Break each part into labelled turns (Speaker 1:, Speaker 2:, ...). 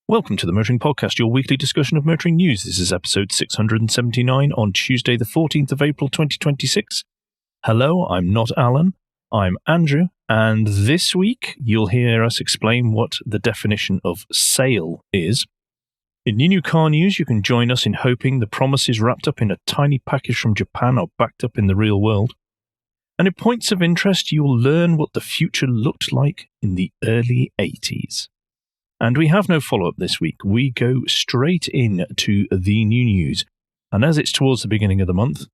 Speaker 1: Welcome to the Motoring Podcast, your weekly discussion of motoring news. This is episode 679 on Tuesday, the 14th of April, 2026. Hello, I'm not Alan, I'm Andrew, and this week you'll hear us explain what the definition of sale is. In new car news, you can join us in hoping the promises wrapped up in a tiny package from Japan are backed up in the real world. And in points of interest, you'll learn what the future looked like in the early 80s. And we have no follow-up this week. We go straight in to the new news. And as it's towards the beginning of the month,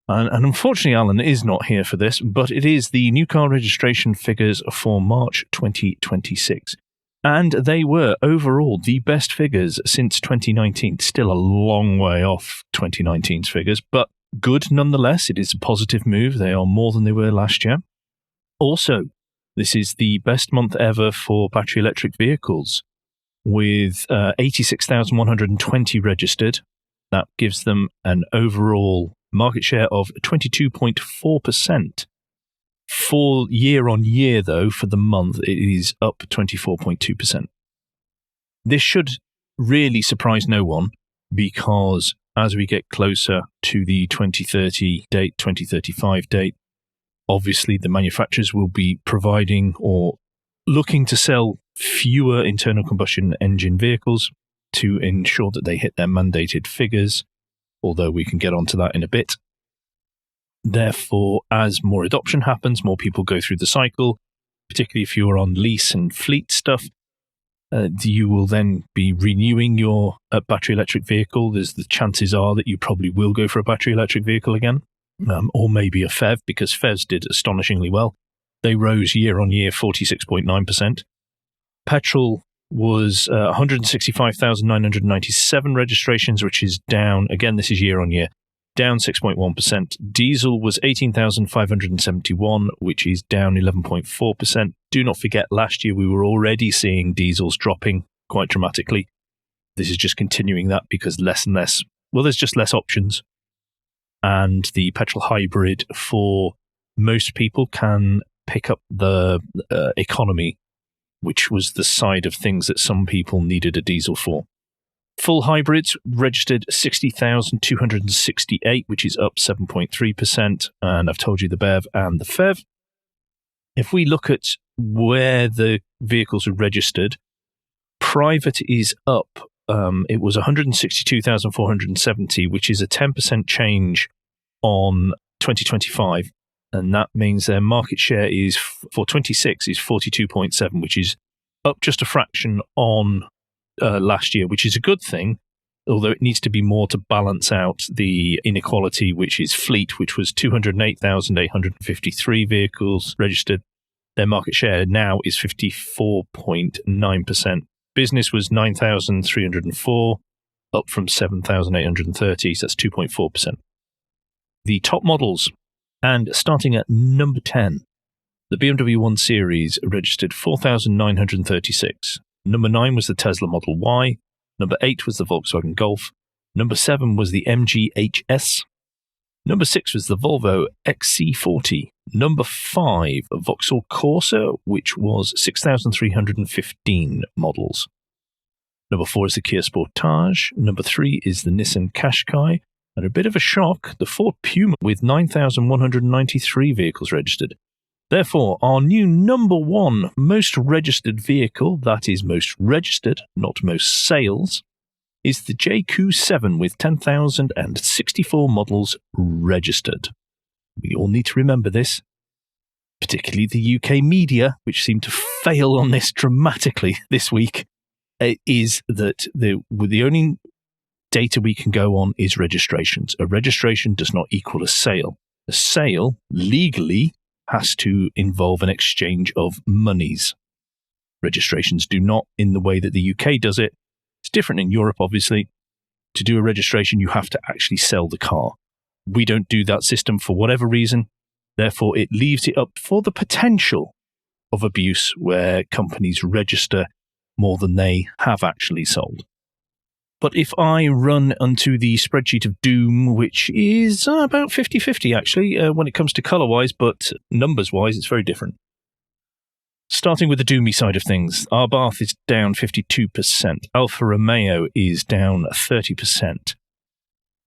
Speaker 1: and unfortunately Alan is not here for this, but it is the new car registration figures for March 2026. And they were overall the best figures since 2019. Still a long way off 2019's figures, but good nonetheless. It is a positive move. They are more than they were last year. Also, this is the best month ever for battery electric vehicles, with 86,120 registered. That gives them an overall market share of 22.4%. For year on year, though, for the month, it is up 24.2%. This should really surprise no one, because as we get closer to the 2030 date, 2035 date, obviously, the manufacturers will be providing or looking to sell fewer internal combustion engine vehicles to ensure that they hit their mandated figures, although we can get onto that in a bit. Therefore, as more adoption happens, more people go through the cycle, particularly if you're on lease and fleet stuff, you will then be renewing your battery electric vehicle. The chances are that you probably will go for a battery electric vehicle again. Or maybe a PHEV, because PHEVs did astonishingly well. They rose year on year 46.9%. Petrol was 165,997 registrations, which is down, again, this is year on year, down 6.1%. Diesel was 18,571, which is down 11.4%. Do not forget, last year we were already seeing diesels dropping quite dramatically. This is just continuing that because less and less, well, there's just less options. And the petrol hybrid, for most people, can pick up the economy, which was the side of things that some people needed a diesel for. Full hybrids registered 60,268, which is up 7.3%. And I've told you the BEV and the PHEV. If we look at where the vehicles are registered, private is up. It was 162,470, which is a 10% change on 2025. And that means their market share is for 26 is 42.7, which is up just a fraction on last year, which is a good thing, although it needs to be more to balance out the inequality, which is fleet, which was 208,853 vehicles registered. Their market share now is 54.9%. Business was 9,304, up from 7,830, so that's 2.4%. The top models, and starting at number 10, the BMW 1 Series registered 4,936. Number 9 was the Tesla Model Y. Number 8 was the Volkswagen Golf. Number 7 was the MG HS. Number 6 was the Volvo XC40. Number 5, Vauxhall Corsa, which was 6,315 models. Number 4 is the Kia Sportage. Number 3 is the Nissan Qashqai. And a bit of a shock, the Ford Puma with 9,193 vehicles registered. Therefore, our new number 1 most registered vehicle, that is most registered, not most sales, is the JQ7 with 10,064 models registered. We all need to remember this, particularly the UK media, which seem to fail on this dramatically this week, is that the only data we can go on is registrations. A registration does not equal a sale. A sale, legally, has to involve an exchange of monies. Registrations do not in the way that the UK does it. It's different in Europe, obviously. To do a registration, you have to actually sell the car. We don't do that system for whatever reason. Therefore, it leaves it up for the potential of abuse where companies register more than they have actually sold. But if I run onto the spreadsheet of doom, which is about 50-50 actually, when it comes to colour-wise, but numbers-wise, it's very different. Starting with the doomy side of things, Abarth is down 52%, Alfa Romeo is down 30%,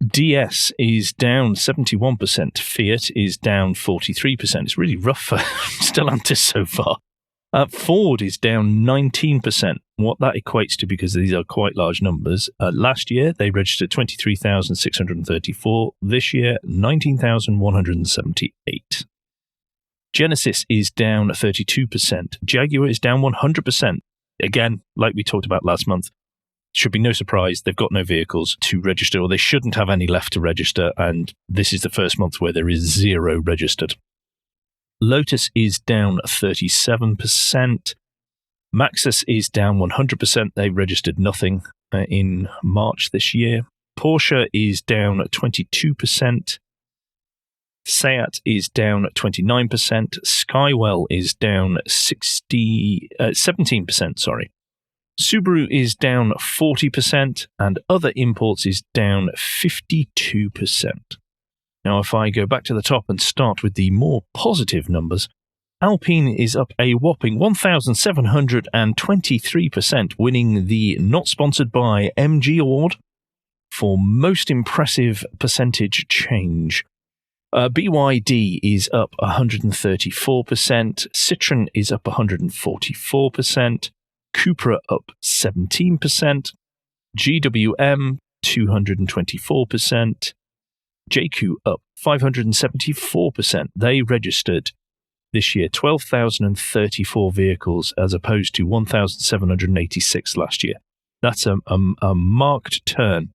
Speaker 1: DS is down 71%, Fiat is down 43%. It's really rough for Stellantis so far. Ford is down 19%. What that equates to, because these are quite large numbers, last year they registered 23,634. This year, 19,178. Genesis is down 32%. Jaguar is down 100%. Again, like we talked about last month, should be no surprise, they've got no vehicles to register, or they shouldn't have any left to register, and this is the first month where there is 0 registered. Lotus is down 37%. Maxus is down 100%. They registered nothing in March this year. Porsche is down 22%. Seat is down 29%. Skywell is down 17%. Sorry. Subaru is down 40%, and other imports is down 52%. Now, if I go back to the top and start with the more positive numbers, Alpine is up a whopping 1,723%, winning the Not Sponsored by MG Award for most impressive percentage change. BYD is up 134%, Citroën is up 144%, Cupra up 17%, GWM 224%, JQ up 574%. They registered this year 12,034 vehicles as opposed to 1,786 last year. That's a marked turn.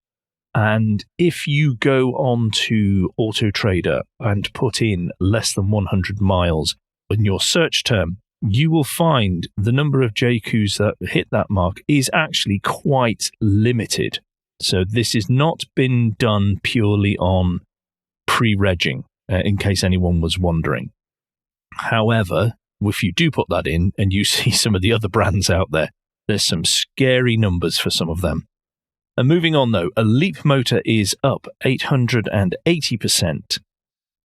Speaker 1: And if you go on to Auto Trader and put in less than 100 miles in your search term, you will find the number of JQs that hit that mark is actually quite limited. So this has not been done purely on pre-regging, in case anyone was wondering. However, if you do put that in and you see some of the other brands out there, there's some scary numbers for some of them. And moving on though, a Leap Motor is up 880%.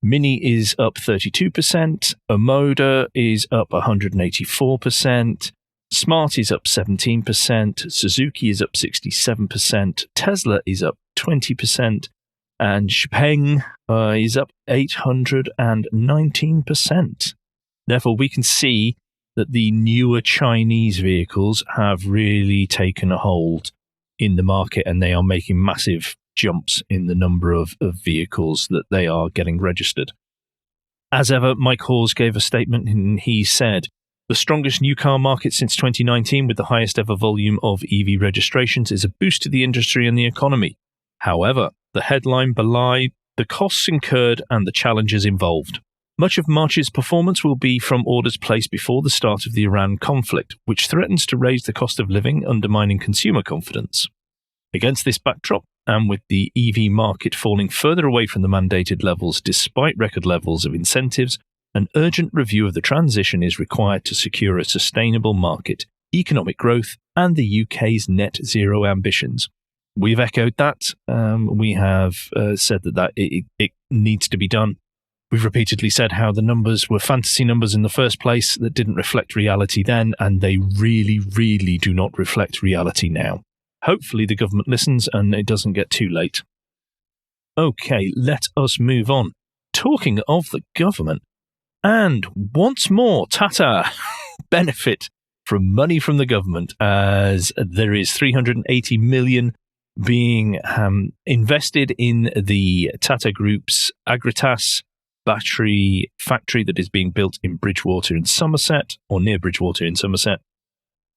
Speaker 1: Mini is up 32%. Omoda is up 184%. Smart is up 17%. Suzuki is up 67%. Tesla is up 20%. And Xpeng is up 819%. Therefore, we can see that the newer Chinese vehicles have really taken a hold in the market, and they are making massive jumps in the number of vehicles that they are getting registered. As ever, Mike Hawes gave a statement, and he said, "The strongest new car market since 2019 with the highest ever volume of EV registrations is a boost to the industry and the economy. However, the headline belied the costs incurred and the challenges involved. Much of March's performance will be from orders placed before the start of the Iran conflict, which threatens to raise the cost of living, undermining consumer confidence. Against this backdrop, and with the EV market falling further away from the mandated levels despite record levels of incentives, an urgent review of the transition is required to secure a sustainable market, economic growth, and the UK's net zero ambitions." We've echoed that. We have said that it needs to be done. We've repeatedly said how the numbers were fantasy numbers in the first place that didn't reflect reality then, and they really, really do not reflect reality now. Hopefully the government listens and it doesn't get too late. Okay, let us move on. Talking of the government, and once more, TATA benefit from money from the government, as there is 380 million being invested in the Tata Group's Agratas battery factory that is being built in Bridgewater in Somerset, or near Bridgewater in Somerset.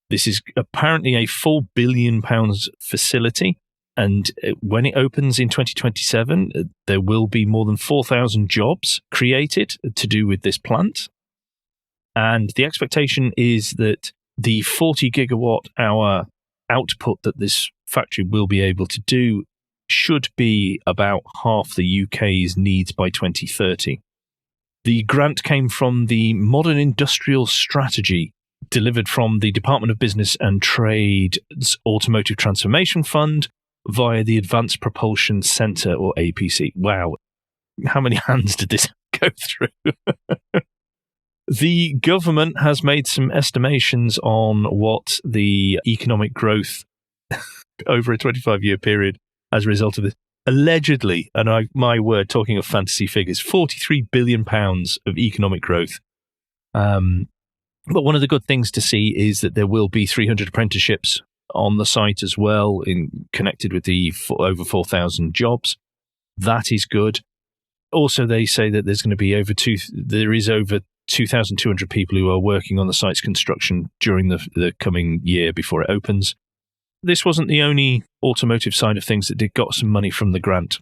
Speaker 1: This is apparently a £4 billion facility, and when it opens in 2027, there will be more than 4,000 jobs created to do with this plant. And the expectation is that the 40 gigawatt hour output that this factory will be able to do should be about half the UK's needs by 2030. The grant came from the Modern Industrial Strategy, delivered from the Department of Business and Trade's Automotive Transformation Fund via the Advanced Propulsion Centre, or APC. Wow, how many hands did this go through? The government has made some estimations on what the economic growth over a 25-year period as a result of this. Allegedly, and my word, talking of fantasy figures, £43 billion of economic growth. But one of the good things to see is that there will be 300 apprenticeships on the site as well, connected with the over 4,000 jobs. That is good. Also, they say that there's going to be over 2,200 people who are working on the site's construction during the coming year before it opens. This wasn't the only automotive side of things that got some money from the grant.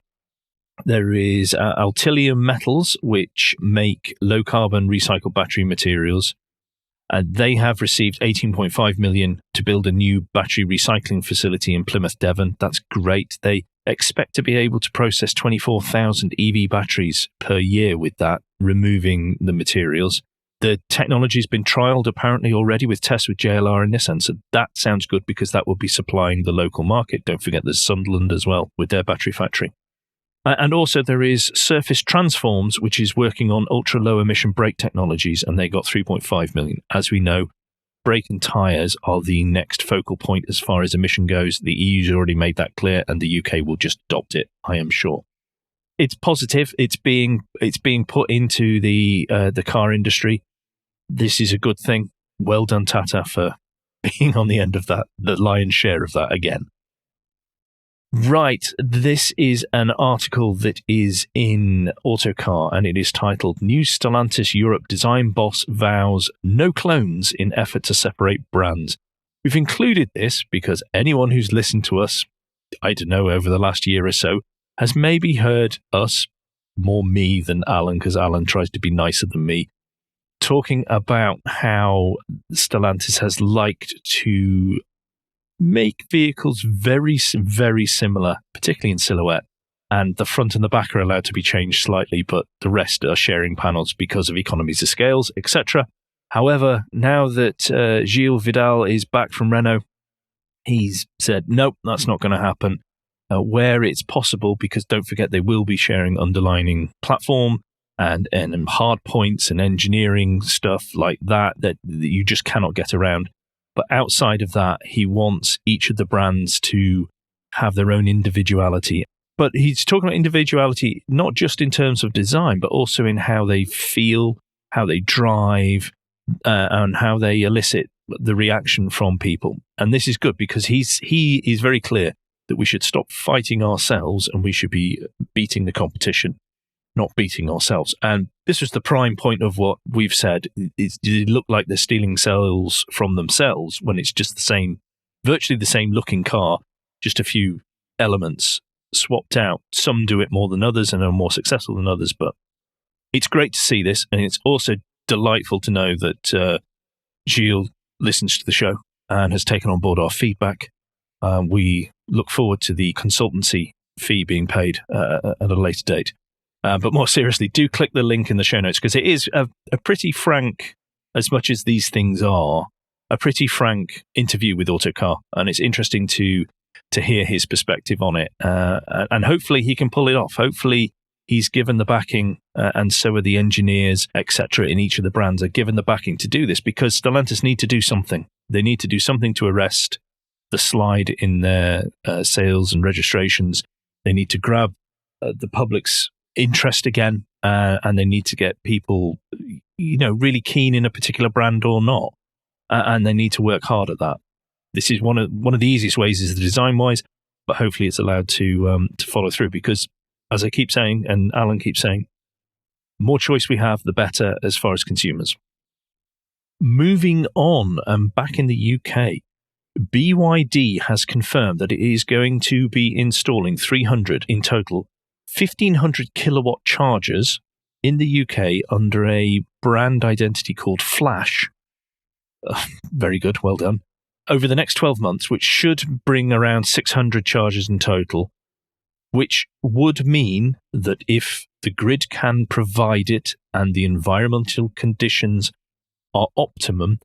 Speaker 1: There is Altilium Metals, which make low-carbon recycled battery materials. They have received $18.5 million to build a new battery recycling facility in Plymouth, Devon. That's great. They expect to be able to process 24,000 EV batteries per year with that, removing the materials. The technology has been trialled apparently already with tests with JLR and Nissan, so that sounds good because that will be supplying the local market. Don't forget there's Sunderland as well with their battery factory. And also there is Surface Transforms, which is working on ultra-low emission brake technologies, and they got $3.5 million. As we know, brake and tyres are the next focal point as far as emission goes. The EU's already made that clear, and the UK will just adopt it, I am sure. It's positive. It's being put into the car industry. This is a good thing. Well done, TATA, for being on the end of that, the lion's share of that again. Right, this is an article that is in Autocar, and it is titled New Stellantis Europe Design Boss Vows No Clones in Effort to Separate Brands. We've included this because anyone who's listened to us, I don't know, over the last year or so, has maybe heard us, more me than Alan, because Alan tries to be nicer than me, talking about how Stellantis has liked to make vehicles very, very similar, particularly in silhouette, and the front and the back are allowed to be changed slightly, but the rest are sharing panels because of economies of scales, etc. However, now that Gilles Vidal is back from Renault, he's said, nope, that's not going to happen. Where it's possible, because don't forget they will be sharing underlining platform and hard points and engineering stuff like that you just cannot get around. But outside of that, he wants each of the brands to have their own individuality. But he's talking about individuality not just in terms of design, but also in how they feel, how they drive, and how they elicit the reaction from people. And this is good because he is very clear that we should stop fighting ourselves and we should be beating the competition, not beating ourselves. And this was the prime point of what we've said. It look like they're stealing sales from themselves when it's just the same, virtually the same looking car, just a few elements swapped out. Some do it more than others and are more successful than others, but it's great to see this. And it's also delightful to know that Gilles listens to the show and has taken on board our feedback. We look forward to the consultancy fee being paid at a later date. But more seriously, do click the link in the show notes because it is a pretty frank, as much as these things are, a pretty frank interview with Autocar. And it's interesting to hear his perspective on it. And hopefully he can pull it off. Hopefully he's given the backing, and so are the engineers, etc. in each of the brands are given the backing to do this because Stellantis need to do something. They need to do something to arrest the slide in their sales and registrations. They need to grab the public's interest again, and they need to get people, really keen in a particular brand or not, and they need to work hard at that. This is one of the easiest ways is the design wise, but hopefully it's allowed to follow through because, as I keep saying, and Alan keeps saying, the more choice we have, the better as far as consumers. Moving on, and back in the UK, BYD has confirmed that it is going to be installing 300 in total 1,500 kilowatt chargers in the UK under a brand identity called Flash. Very good, well done. Over the next 12 months, which should bring around 600 chargers in total, which would mean that if the grid can provide it and the environmental conditions are optimum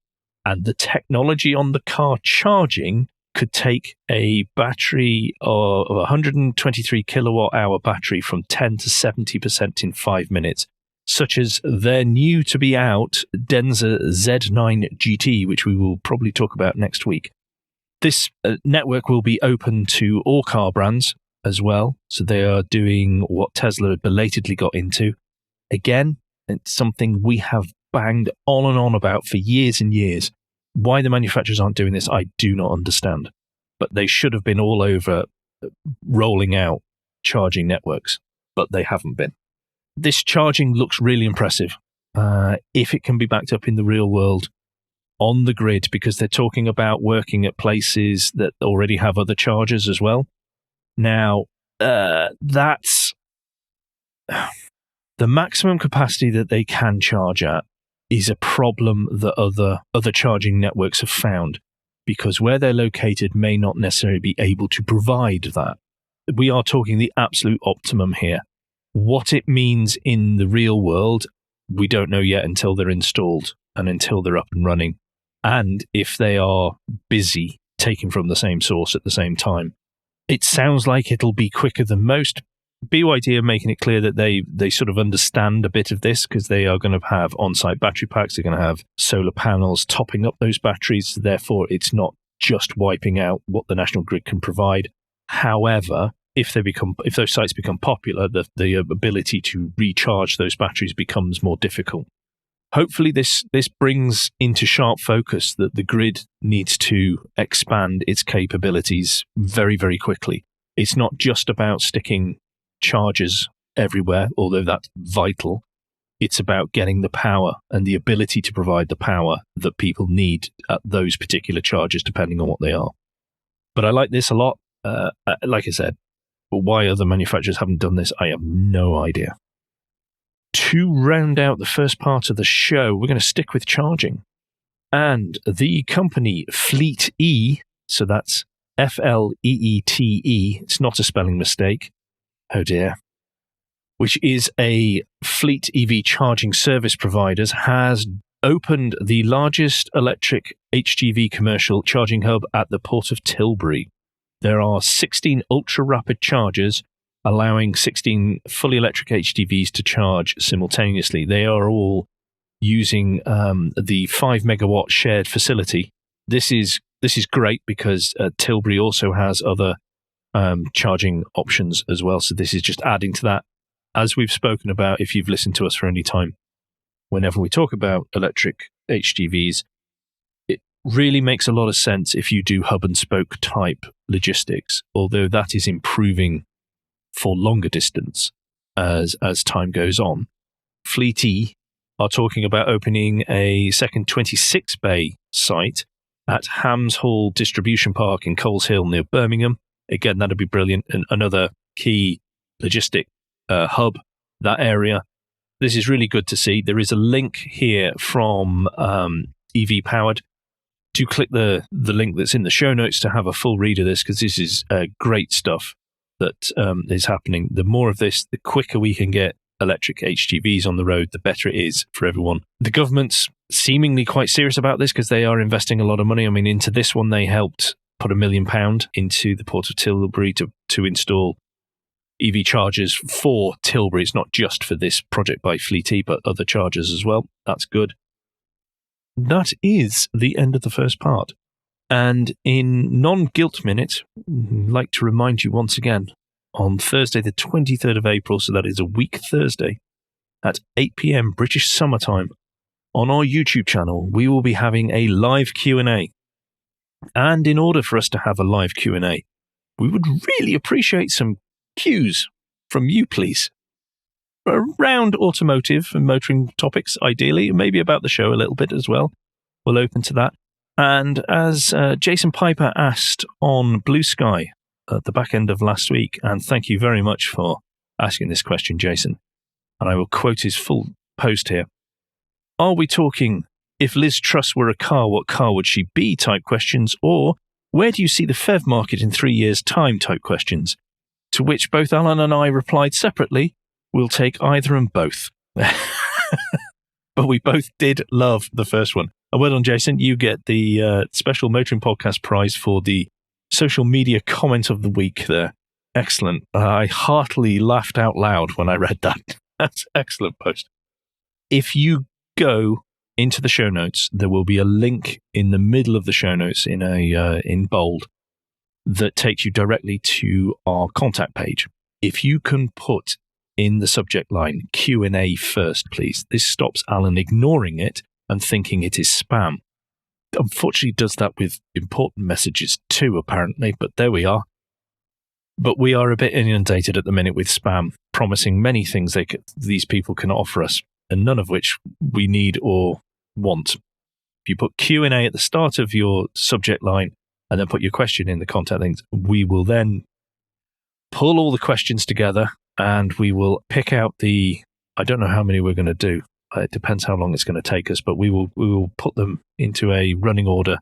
Speaker 1: and the technology on the car charging could take a battery of 123 kilowatt hour battery from 10 to 70% in 5 minutes. such as their new to be out Denza Z9 GT, which we will probably talk about next week. This network will be open to all car brands as well. So they are doing what Tesla belatedly got into. Again, it's something we have banged on and on about for years and years. Why the manufacturers aren't doing this, I do not understand. But they should have been all over rolling out charging networks, but they haven't been. This charging looks really impressive. If it can be backed up in the real world on the grid, because they're talking about working at places that already have other chargers as well. Now, that's the maximum capacity that they can charge at is a problem that other charging networks have found, because where they're located may not necessarily be able to provide that. We are talking the absolute optimum here. What it means in the real world, we don't know yet until they're installed and until they're up and running. And if they are busy taking from the same source at the same time. It sounds like it'll be quicker than most. BYD are making it clear that they sort of understand a bit of this, because they are going to have on-site battery packs. They're going to have solar panels topping up those batteries. Therefore, it's not just wiping out what the national grid can provide. However, if those sites become popular, the ability to recharge those batteries becomes more difficult. Hopefully this brings into sharp focus that the grid needs to expand its capabilities very, very quickly. It's not just about sticking chargers everywhere, although that's vital. It's about getting the power and the ability to provide the power that people need at those particular chargers, depending on what they are. But I like this a lot. Like I said, why other manufacturers haven't done this, I have no idea. To round out the first part of the show, we're going to stick with charging. And the company Fleet E, so that's Fleete, it's not a spelling mistake, oh dear, which is a fleet EV charging service provider, has opened the largest electric HGV commercial charging hub at the Port of Tilbury. There are 16 ultra-rapid chargers, allowing 16 fully electric HGVs to charge simultaneously. They are all using the 5 megawatt shared facility. This is great because Tilbury also has other charging options as well. So this is just adding to that. As we've spoken about, if you've listened to us for any time, whenever we talk about electric HGVs, it really makes a lot of sense if you do hub and spoke type logistics, although that is improving for longer distance as time goes on. Fleet E are talking about opening a second 26-bay site at Hams Hall Distribution Park in Coles Hill near Birmingham. Again, that'd be brilliant. And another key logistic hub, that area. This is really good to see. There is a link here from EV Powered. Do click the link that's in the show notes to have a full read of this, because this is great stuff that is happening. The more of this, the quicker we can get electric HGVs on the road, the better it is for everyone. The government's seemingly quite serious about this because they are investing a lot of money. I mean, into this one, they helped put £1 million into the Port of Tilbury to install EV chargers for Tilbury. It's not just for this project by Fleet E, but other chargers as well. That's good. That is the end of the first part. And in non-guilt minute, I'd like to remind you once again, on Thursday the 23rd of April, so that is a week Thursday, at 8 p.m. British summertime, on our YouTube channel, we will be having a live Q&A. And in order for us to have a live Q&A, we would really appreciate some cues from you, please. Around automotive and motoring topics, ideally, maybe about the show a little bit as well. We'll open to that. And as Jason Piper asked on Blue Sky at the back end of last week, and thank you very much for asking this question, Jason, and I will quote his full post here. Are we talking, if Liz Truss were a car, what car would she be type questions, or where do you see the PHEV market in 3 years' time type questions? To which both Alan and I replied separately, we'll take either and both. But we both did love the first one. And well done, Jason. You get the special Motoring Podcast prize for the social media comment of the week there. Excellent. I heartily laughed out loud when I read that. That's an excellent post. If you go into the show notes, there will be a link in the middle of the show notes in bold that takes you directly to our contact page. If you can put in the subject line Q&A first, please. This stops Alan ignoring it and thinking it is spam. Unfortunately, it does that with important messages too, apparently, but there we are. But we are a bit inundated at the minute with spam, promising many things these people can offer us, and none of which we need or want. If you put Q&A at the start of your subject line and then put your question in the contact links, we will then pull all the questions together and we will pick out I don't know how many we're going to do. It depends how long it's going to take us, but we will put them into a running order,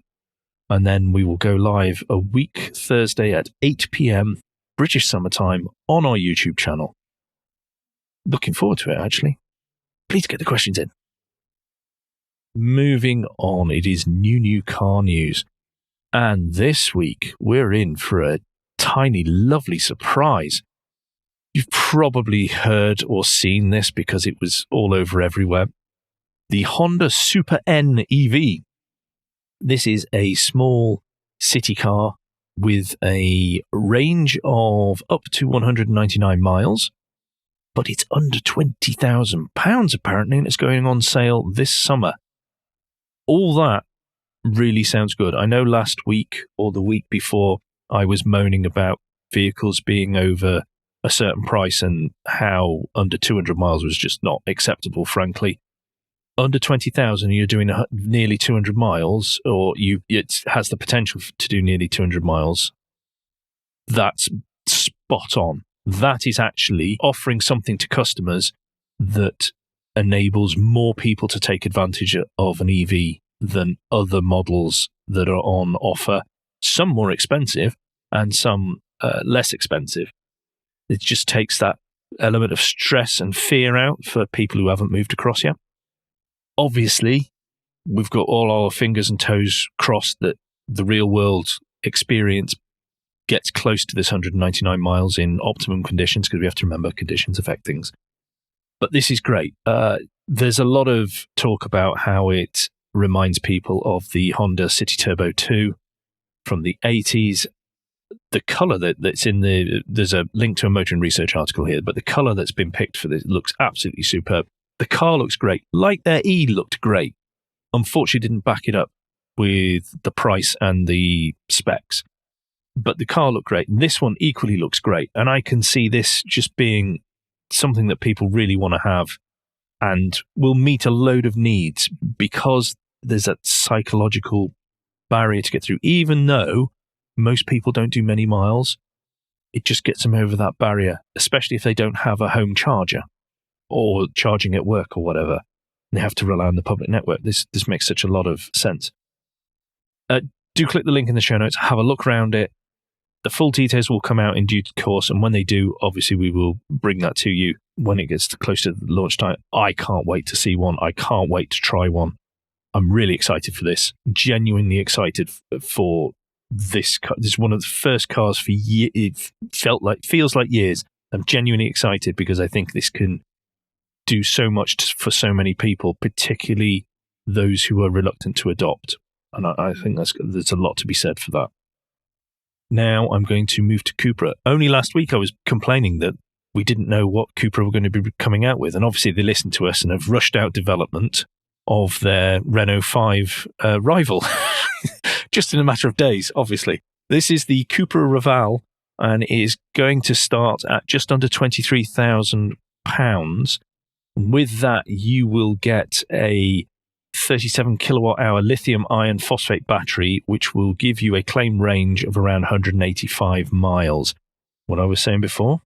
Speaker 1: and then we will go live a week Thursday at 8 p.m. British summertime on our YouTube channel. Looking forward to it, actually. Please get the questions in. Moving on, it is new car news. And this week, we're in for a tiny, lovely surprise. You've probably heard or seen this because it was all over everywhere. The Honda Super N EV. This is a small city car with a range of up to 199 miles, but it's under £20,000 apparently, and it's going on sale this summer. All that really sounds good. I know last week or the week before I was moaning about vehicles being over a certain price and how under 200 miles was just not acceptable, frankly. Under 20,000, you're doing nearly 200 miles, or it has the potential to do nearly 200 miles. That's spot on. That is actually offering something to customers that enables more people to take advantage of an EV than other models that are on offer. Some more expensive and some less expensive. It just takes that element of stress and fear out for people who haven't moved across yet. Obviously, we've got all our fingers and toes crossed that the real world experience gets close to this 199 miles in optimum conditions, because we have to remember conditions affect things. But this is great. There's a lot of talk about how it reminds people of the Honda City Turbo 2 from the 80s. The colour that's in there's a link to a Motor and Research article here, but the colour that's been picked for this looks absolutely superb. The car looks great. Like their E looked great. Unfortunately, didn't back it up with the price and the specs. But the car looked great. And this one equally looks great. And I can see this just being something that people really want to have and will meet a load of needs, because there's that psychological barrier to get through. Even though most people don't do many miles, it just gets them over that barrier, especially if they don't have a home charger or charging at work or whatever. They have to rely on the public network. This makes such a lot of sense. Do click the link in the show notes, have a look around it. The full details will come out in due course, and when they do, obviously we will bring that to you when it gets close to the launch time. I can't wait to see one. I can't wait to try one. I'm really excited for this. Genuinely excited for this car. This is one of the first cars for years. It feels like years. I'm genuinely excited because I think this can do so much for so many people, particularly those who are reluctant to adopt. And I think there's a lot to be said for that. Now I'm going to move to Cupra. Only last week I was complaining that we didn't know what Cupra were going to be coming out with. And obviously they listened to us and have rushed out development of their Renault 5 rival. Just in a matter of days, obviously. This is the Cupra Raval, and it is going to start at just under £23,000. With that, you will get a 37 kilowatt hour lithium iron phosphate battery, which will give you a claim range of around 185 miles. What I was saying before,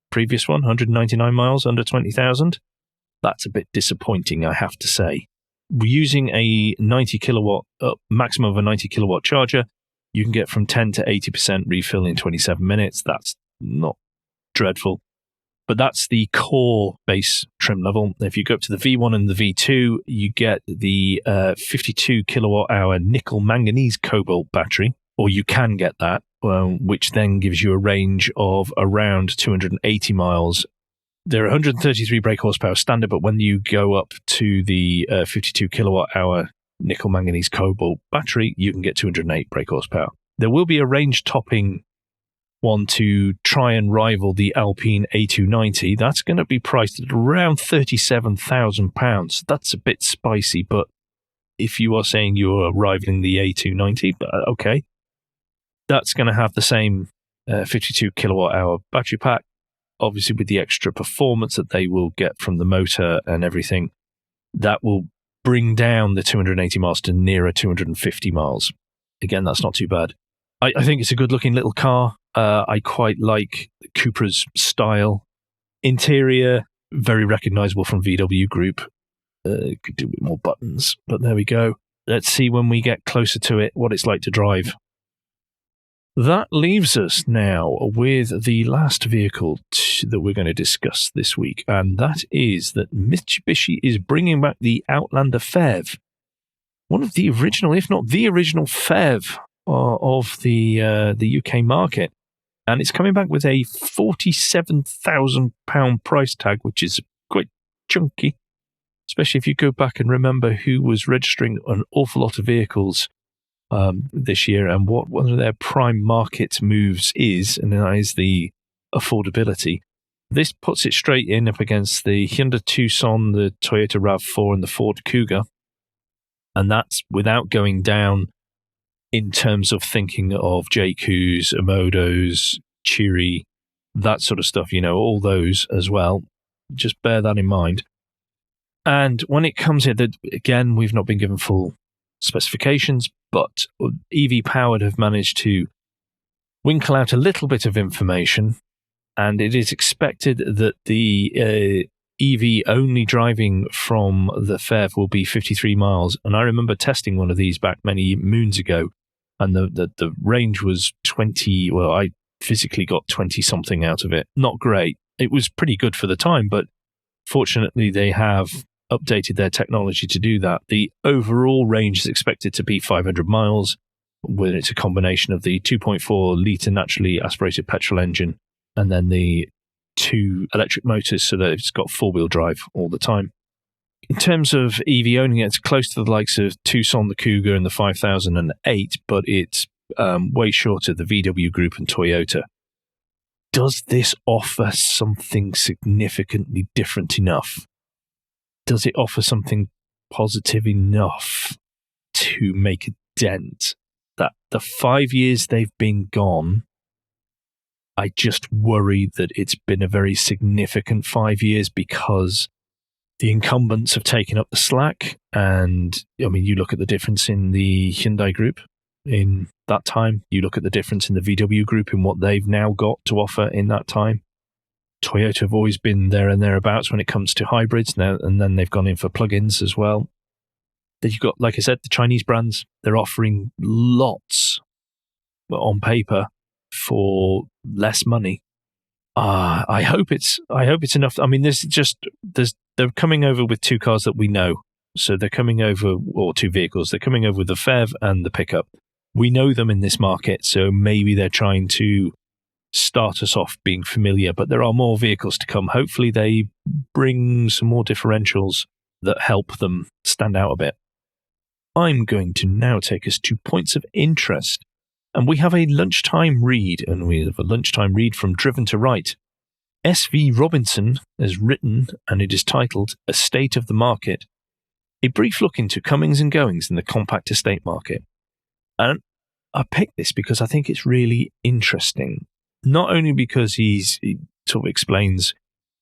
Speaker 1: previous one, 199 miles under 20,000. That's a bit disappointing, I have to say. We're using a 90 kilowatt, maximum of a 90 kilowatt charger. You can get from 10 to 80% refill in 27 minutes. That's not dreadful. But that's the core base trim level. If you go up to the V1 and the V2, you get the 52 kilowatt hour nickel manganese cobalt battery, or you can get that, which then gives you a range of around 280 miles They're 133 brake horsepower standard, but when you go up to the 52 kilowatt hour nickel manganese cobalt battery, you can get 208 brake horsepower. There will be a range topping one to try and rival the Alpine A290. That's going to be priced at around £37,000. That's a bit spicy, but if you are saying you're rivaling the A290, okay, that's going to have the same 52 kilowatt hour battery pack, obviously with the extra performance that they will get from the motor and everything. That will bring down the 280 miles to nearer 250 miles. Again, that's not too bad. I think it's a good-looking little car. I quite like Cupra's style. Interior, very recognizable from VW Group. Could do with more buttons, but there we go. Let's see when we get closer to it what it's like to drive. That leaves us now with the last vehicle that we're going to discuss this week, and that is that Mitsubishi is bringing back the Outlander PHEV. One of the original, if not the original PHEV of the UK market. And it's coming back with a £47,000 price tag, which is quite chunky, especially if you go back and remember who was registering an awful lot of vehicles this year and what one of their prime market moves is, and that is the affordability. This puts it straight in up against the Hyundai Tucson, the Toyota RAV4 and the Ford Kuga. And that's without going down in terms of thinking of JQs, Omodos, Chery, that sort of stuff, all those as well. Just bear that in mind. And when it comes here, again, we've not been given full specifications, but EV Powered have managed to winkle out a little bit of information, and it is expected that the EV only driving from the PHEV will be 53 miles. And I remember testing one of these back many moons ago, and the range was 20. Well, I physically got 20-something out of it. Not great. It was pretty good for the time, but fortunately they have updated their technology to do that. The overall range is expected to be 500 miles, when it's a combination of the 2.4-litre naturally aspirated petrol engine and then the 2 electric motors, so that it's got 4-wheel drive all the time. In terms of EV owning, it's close to the likes of Tucson, the Kuga, and the 5008, but it's way short of the VW Group and Toyota. Does this offer something significantly different enough? Does it offer something positive enough to make a dent? That the 5 years they've been gone, I just worry that it's been a very significant 5 years because the incumbents have taken up the slack. And I mean, you look at the difference in the Hyundai Group in that time. You look at the difference in the VW Group in what they've now got to offer in that time. Toyota have always been there and thereabouts when it comes to hybrids now, and then they've gone in for plug-ins as well. Then you've got, like I said, the Chinese brands. They're offering lots on paper for less money. I hope it's enough. I mean, they're coming over with 2 cars that we know. So they're coming over, or 2 vehicles. They're coming over with the PHEV and the pickup. We know them in this market, so maybe they're trying to start us off being familiar, but there are more vehicles to come. Hopefully they bring some more differentials that help them stand out a bit. I'm going to now take us to points of interest. And we have a lunchtime read, and we have a lunchtime read from Driven to Write. S.V. Robinson has written, and it is titled A State of the Market, a brief look into comings and goings in the compact estate market. And I picked this because I think it's really interesting, not only because he sort of explains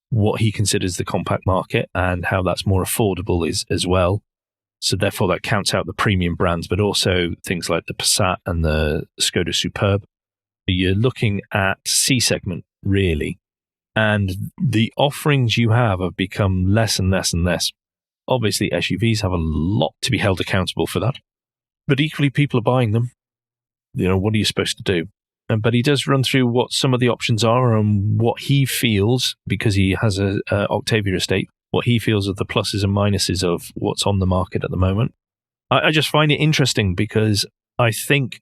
Speaker 1: what he considers the compact market and how that's more affordable as well. So therefore that counts out the premium brands, but also things like the Passat and the Skoda Superb. You're looking at C-segment, really. And the offerings you have become less and less and less. Obviously, SUVs have a lot to be held accountable for that. But equally, people are buying them. What are you supposed to do? But he does run through what some of the options are and what he feels, because he has a Octavia estate, what he feels of the pluses and minuses of what's on the market at the moment. I just find it interesting because I think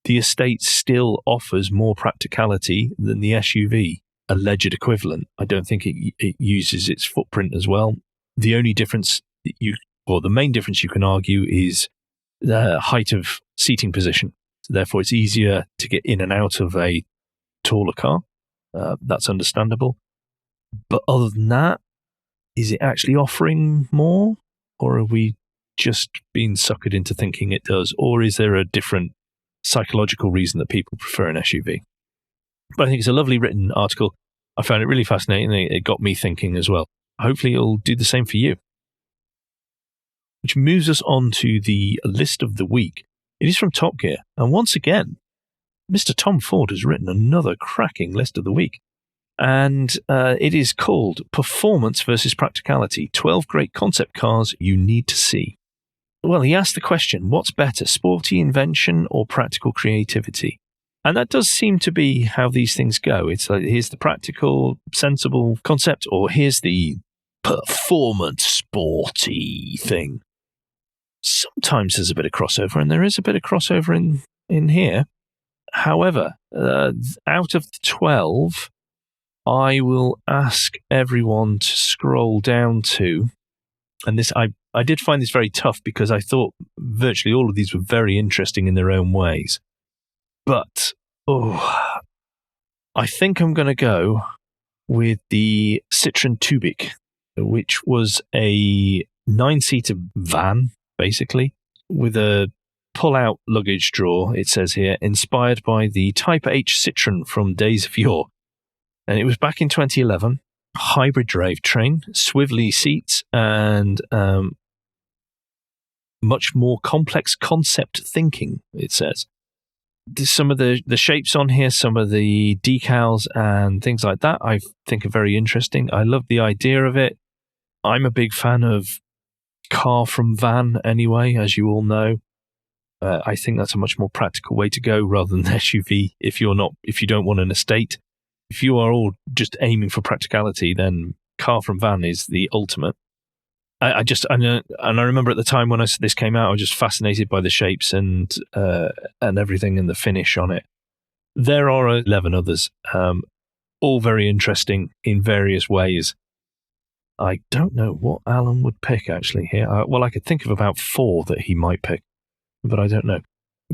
Speaker 1: the estate still offers more practicality than the SUV. alleged equivalent. I don't think it uses its footprint as well. The only difference the main difference you can argue is the height of seating position. So therefore, it's easier to get in and out of a taller car. That's understandable. But other than that, is it actually offering more? Or are we just being suckered into thinking it does? Or is there a different psychological reason that people prefer an SUV? But I think it's a lovely written article. I found it really fascinating. It got me thinking as well. Hopefully it'll do the same for you. Which moves us on to the list of the week. It is from Top Gear. And once again, Mr. Tom Ford has written another cracking list of the week. And it is called Performance versus Practicality, 12 Great Concept Cars You Need to See. Well, he asked the question, what's better, sporty invention or practical creativity? And that does seem to be how these things go. It's like, here's the practical, sensible concept, or here's the performance sporty thing. Sometimes there's a bit of crossover, and there is a bit of crossover in here. However, out of the 12, I will ask everyone to scroll down to, and this I did find this very tough because I thought virtually all of these were very interesting in their own ways. But, I think I'm going to go with the Citroën Tubic, which was a 9-seater van, basically, with a pull-out luggage drawer, it says here, inspired by the Type H Citroën from days of yore. And it was back in 2011, hybrid drivetrain, swivelly seats, and much more complex concept thinking, it says. Some of the shapes on here, some of the decals and things like that, I think are very interesting. I love the idea of it. I'm a big fan of car from van anyway, as you all know. I think that's a much more practical way to go rather than SUV if you don't want an estate. If you are all just aiming for practicality, then car from van is the ultimate. I remember at the time when this came out, I was just fascinated by the shapes and everything and the finish on it. There are 11 others, all very interesting in various ways. I don't know what Alan would pick actually here. I could think of about 4 that he might pick, but I don't know.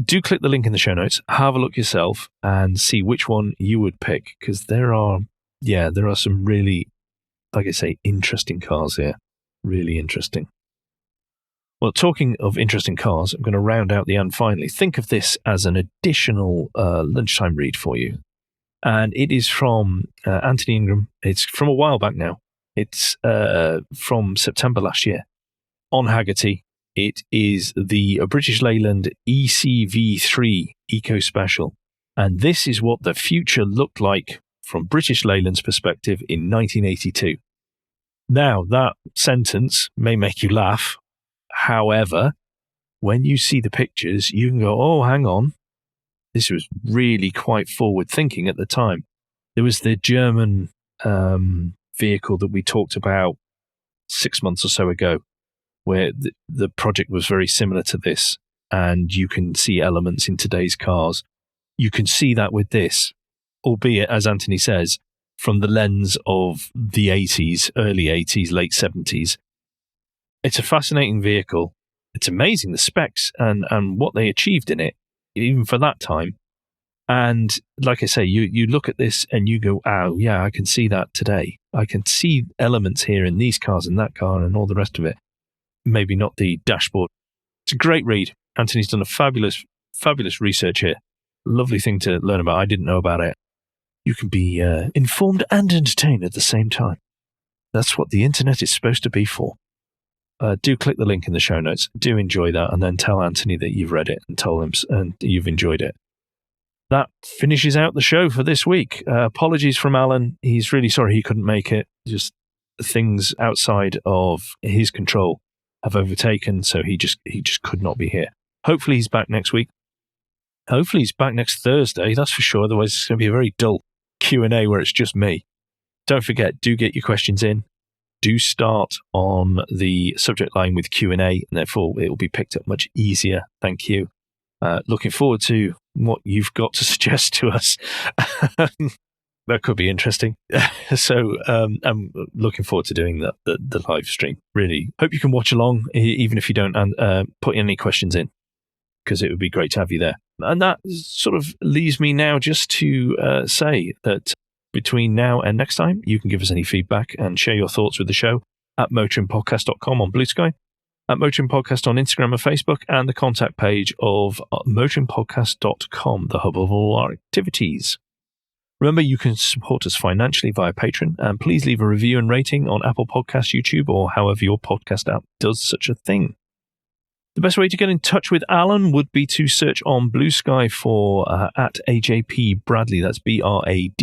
Speaker 1: Do click the link in the show notes, have a look yourself, and see which one you would pick, because there are some really, like I say, interesting cars here. Really interesting. Well, talking of interesting cars, I'm going to round out the and finally. Think of this as an additional lunchtime read for you. And it is from Anthony Ingram. It's from a while back now. It's from September last year. On Haggerty, it is the British Leyland ECV3 Eco Special. And this is what the future looked like from British Leyland's perspective in 1982. Now, that sentence may make you laugh. However, when you see the pictures, you can go, oh, hang on. This was really quite forward thinking at the time. There was the German vehicle that we talked about 6 months or so ago, where the project was very similar to this, and you can see elements in today's cars. You can see that with this, albeit, as Anthony says, from the lens of the 80s, early 80s, late 70s. It's a fascinating vehicle. It's amazing, the specs and what they achieved in it, even for that time. And like I say, you look at this and you go, oh, yeah, I can see that today. I can see elements here in these cars and that car and all the rest of it. Maybe not the dashboard. It's a great read. Anthony's done a fabulous, fabulous research here. Lovely thing to learn about. I didn't know about it. You can be informed and entertained at the same time. That's what the internet is supposed to be for. Do click the link in the show notes. Do enjoy that, and then tell Anthony that you've read it and tell him and you've enjoyed it. That finishes out the show for this week. Apologies from Alan. He's really sorry he couldn't make it. Just things outside of his control have overtaken, so he just could not be here. Hopefully he's back next week. Hopefully he's back next Thursday, that's for sure. Otherwise it's going to be a very dull Q&A where it's just me. Don't forget, do get your questions in. Do start on the subject line with Q&A, and therefore it will be picked up much easier. Thank you. Looking forward to what you've got to suggest to us. That could be interesting. So I'm looking forward to doing the live stream. Really hope you can watch along, even if you don't put any questions in, because it would be great to have you there. And that sort of leaves me now just to say that between now and next time, you can give us any feedback and share your thoughts with the show at motoringpodcast.com on Blue Sky, at Motoring Podcast on Instagram and Facebook, and the contact page of motoringpodcast.com, the hub of all our activities. Remember, you can support us financially via Patreon, and please leave a review and rating on Apple Podcasts, YouTube, or however your podcast app does such a thing. The best way to get in touch with Alan would be to search on Blue Sky for at AJP Bradley. That's Bradley.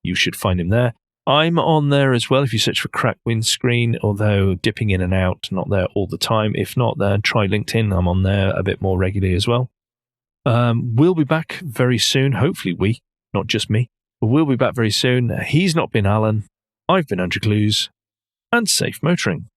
Speaker 1: You should find him there. I'm on there as well if you search for Cracked Windscreen, although dipping in and out, not there all the time. If not, then try LinkedIn. I'm on there a bit more regularly as well. We'll be back very soon. Hopefully not just me, but we'll be back very soon. He's not been Alan. I've been Andrew Clues, and safe motoring.